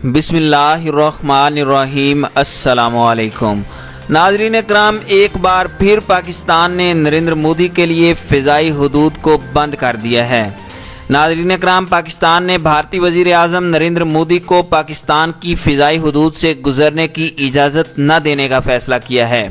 بسم اللہ الرحمن الرحیم۔ السلام علیکم ناظرین اکرام، ایک بار پھر پاکستان نے نریندر مودی کے لیے فضائی حدود کو بند کر دیا ہے۔ ناظرین اکرام، پاکستان نے بھارتی وزیر اعظم نریندر مودی کو پاکستان کی فضائی حدود سے گزرنے کی اجازت نہ دینے کا فیصلہ کیا ہے۔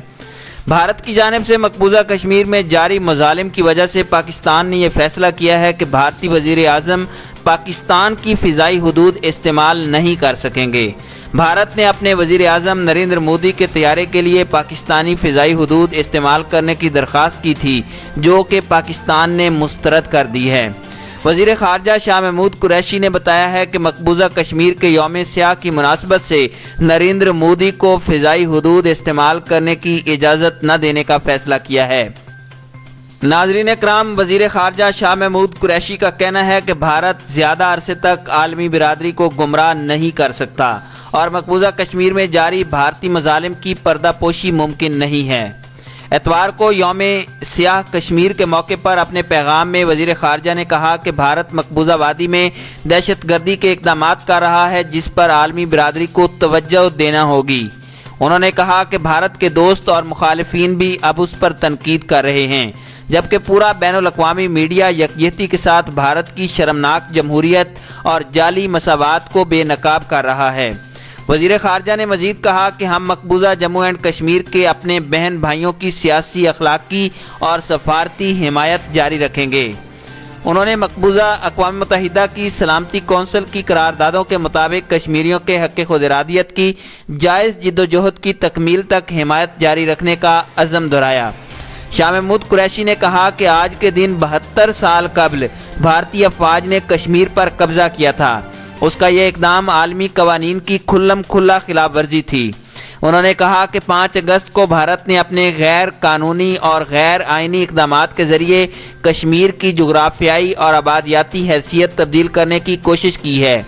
بھارت کی جانب سے مقبوضہ کشمیر میں جاری مظالم کی وجہ سے پاکستان نے یہ فیصلہ کیا ہے کہ بھارتی وزیر اعظم پاکستان کی فضائی حدود استعمال نہیں کر سکیں گے۔ بھارت نے اپنے وزیر اعظم نریندر مودی کے طیارے کے لیے پاکستانی فضائی حدود استعمال کرنے کی درخواست کی تھی، جو کہ پاکستان نے مسترد کر دی ہے۔ وزیر خارجہ شاہ محمود قریشی نے بتایا ہے کہ مقبوضہ کشمیر کے یوم سیاہ کی مناسبت سے نریندر مودی کو فضائی حدود استعمال کرنے کی اجازت نہ دینے کا فیصلہ کیا ہے۔ ناظرین اکرام، وزیر خارجہ شاہ محمود قریشی کا کہنا ہے کہ بھارت زیادہ عرصے تک عالمی برادری کو گمراہ نہیں کر سکتا اور مقبوضہ کشمیر میں جاری بھارتی مظالم کی پردہ پوشی ممکن نہیں ہے۔ اتوار کو یوم سیاہ کشمیر کے موقع پر اپنے پیغام میں وزیر خارجہ نے کہا کہ بھارت مقبوضہ وادی میں دہشت گردی کے اقدامات کر رہا ہے، جس پر عالمی برادری کو توجہ دینا ہوگی۔ انہوں نے کہا کہ بھارت کے دوست اور مخالفین بھی اب اس پر تنقید کر رہے ہیں، جبکہ پورا بین الاقوامی میڈیا یکجہتی کے ساتھ بھارت کی شرمناک جمہوریت اور جعلی مساوات کو بے نقاب کر رہا ہے۔ وزیر خارجہ نے مزید کہا کہ ہم مقبوضہ جموں اینڈ کشمیر کے اپنے بہن بھائیوں کی سیاسی، اخلاقی اور سفارتی حمایت جاری رکھیں گے۔ انہوں نے مقبوضہ اقوام متحدہ کی سلامتی کونسل کی قراردادوں کے مطابق کشمیریوں کے حق خود ارادیت کی جائز جدوجہد کی تکمیل تک حمایت جاری رکھنے کا عزم دہرایا۔ شاہ محمود قریشی نے کہا کہ آج کے دن 72 سال قبل بھارتی افواج نے کشمیر پر قبضہ کیا تھا۔ اس کا یہ اقدام عالمی قوانین کی کھلم کھلا خلاف ورزی تھی۔ انہوں نے کہا کہ 5 اگست کو بھارت نے اپنے غیر قانونی اور غیر آئینی اقدامات کے ذریعے کشمیر کی جغرافیائی اور آبادیاتی حیثیت تبدیل کرنے کی کوشش کی ہے۔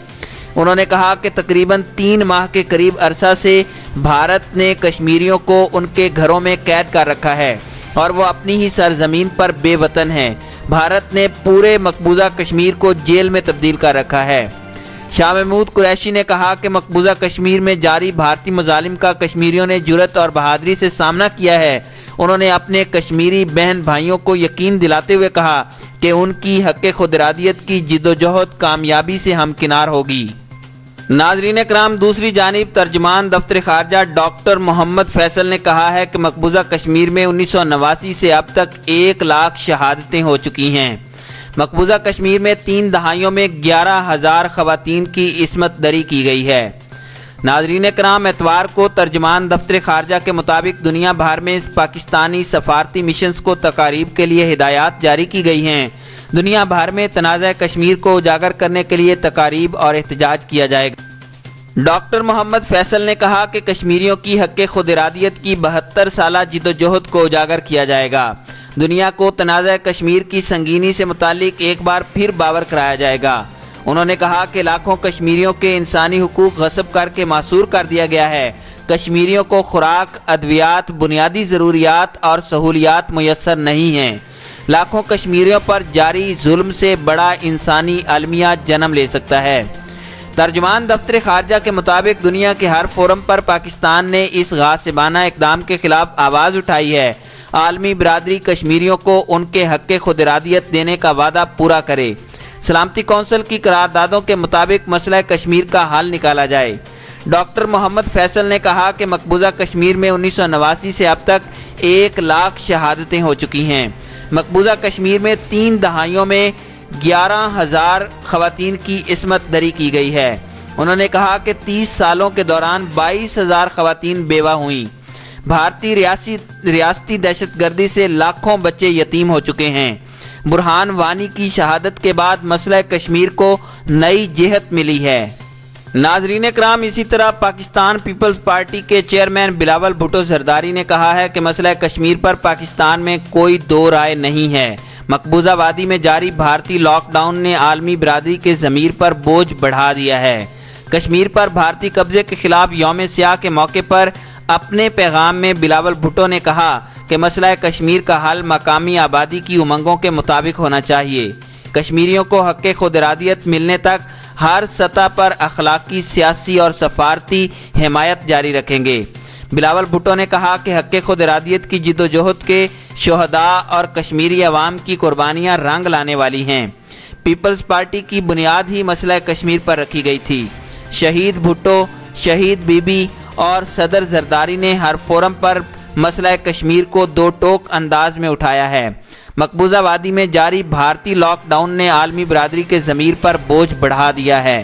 انہوں نے کہا کہ تقریباً 3 ماہ کے قریب عرصہ سے بھارت نے کشمیریوں کو ان کے گھروں میں قید کر رکھا ہے اور وہ اپنی ہی سرزمین پر بے وطن ہیں۔ بھارت نے پورے مقبوضہ کشمیر کو جیل میں تبدیل کر رکھا ہے۔ شاہ محمود قریشی نے کہا کہ مقبوضہ کشمیر میں جاری بھارتی مظالم کا کشمیریوں نے جرأت اور بہادری سے سامنا کیا ہے۔ انہوں نے اپنے کشمیری بہن بھائیوں کو یقین دلاتے ہوئے کہا کہ ان کی حق خود ارادیت کی جدوجہد کامیابی سے ہمکنار ہوگی۔ ناظرین اکرام، دوسری جانب ترجمان دفتر خارجہ ڈاکٹر محمد فیصل نے کہا ہے کہ مقبوضہ کشمیر میں 1989 سے اب تک 1 لاکھ شہادتیں ہو چکی ہیں۔ مقبوضہ کشمیر میں 3 دہائیوں میں 11,000 خواتین کی عصمت دری کی گئی ہے۔ ناظرین کرام، اتوار کو ترجمان دفتر خارجہ کے مطابق دنیا بھر میں پاکستانی سفارتی مشنز کو تقاریب کے لیے ہدایات جاری کی گئی ہیں۔ دنیا بھر میں تنازع کشمیر کو اجاگر کرنے کے لیے تقاریب اور احتجاج کیا جائے گا۔ ڈاکٹر محمد فیصل نے کہا کہ کشمیریوں کی حق خود ارادیت کی 72 سالہ جدوجہد کو اجاگر کیا جائے گا۔ دنیا کو تنازع کشمیر کی سنگینی سے متعلق ایک بار پھر باور کرایا جائے گا۔ انہوں نے کہا کہ لاکھوں کشمیریوں کے انسانی حقوق غصب کر کے معصور کر دیا گیا ہے۔ کشمیریوں کو خوراک، ادویات، بنیادی ضروریات اور سہولیات میسر نہیں ہیں۔ لاکھوں کشمیریوں پر جاری ظلم سے بڑا انسانی المیہ جنم لے سکتا ہے۔ ترجمان دفتر خارجہ کے مطابق دنیا کے ہر فورم پر پاکستان نے اس غاصبانہ اقدام کے خلاف آواز اٹھائی ہے۔ عالمی برادری کشمیریوں کو ان کے حق خود ارادیت دینے کا وعدہ پورا کرے۔ سلامتی کونسل کی قراردادوں کے مطابق مسئلہ کشمیر کا حل نکالا جائے۔ ڈاکٹر محمد فیصل نے کہا کہ مقبوضہ کشمیر میں 1989 سے اب تک 1 لاکھ شہادتیں ہو چکی ہیں۔ مقبوضہ کشمیر میں 3 دہائیوں میں 11,000 خواتین کی عصمت دری کی گئی ہے۔ انہوں نے کہا کہ 30 سالوں کے دوران 22,000 خواتین بیوہ ہوئیں۔ بھارتی ریاستی دہشت گردی سے لاکھوں بچے یتیم ہو چکے ہیں۔ برہان وانی کی شہادت کے بعد مسئلہ کشمیر کو نئی جہت ملی ہے۔ ناظرین کرام، اسی طرح پاکستان پیپلز پارٹی کے چیئرمین بلاول بھٹو زرداری نے کہا ہے کہ مسئلہ کشمیر پر پاکستان میں کوئی دو رائے نہیں ہے۔ مقبوضہ وادی میں جاری بھارتی لاک ڈاؤن نے عالمی برادری کے ضمیر پر بوجھ بڑھا دیا ہے۔ کشمیر پر بھارتی قبضے کے خلاف یوم سیاہ کے موقع پر اپنے پیغام میں بلاول بھٹو نے کہا کہ مسئلہ کشمیر کا حل مقامی آبادی کی امنگوں کے مطابق ہونا چاہیے۔ کشمیریوں کو حق خود ارادیت ملنے تک ہر سطح پر اخلاقی، سیاسی اور سفارتی حمایت جاری رکھیں گے۔ بلاول بھٹو نے کہا کہ حق خود ارادیت کی جدوجہد کے شہداء اور کشمیری عوام کی قربانیاں رنگ لانے والی ہیں۔ پیپلز پارٹی کی بنیاد ہی مسئلہ کشمیر پر رکھی گئی تھی۔ شہید بھٹو، شہید بی بی اور صدر زرداری نے ہر فورم پر مسئلہ کشمیر کو دو ٹوک انداز میں اٹھایا ہے۔ مقبوضہ وادی میں جاری بھارتی لاک ڈاؤن نے عالمی برادری کے ضمیر پر بوجھ بڑھا دیا ہے۔